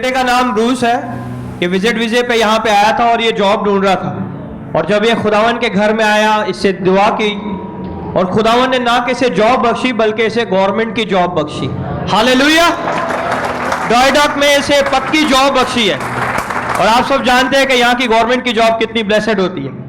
बेटे का नाम रूस है। ये विजिट वीजे पे यहाँ पे आया था और ये जॉब ढूंढ रहा था, और जब ये खुदावन के घर में आया, इससे दुआ की, और खुदावन ने ना कि इसे जॉब बख्शी बल्कि इसे गवर्नमेंट की जॉब बख्शी। हालेलुया। नोएडा में इसे पक्की जॉब बख्शी है। और आप सब जानते हैं कि यहाँ की गवर्नमेंट की जॉब कितनी ब्लेसेड होती है।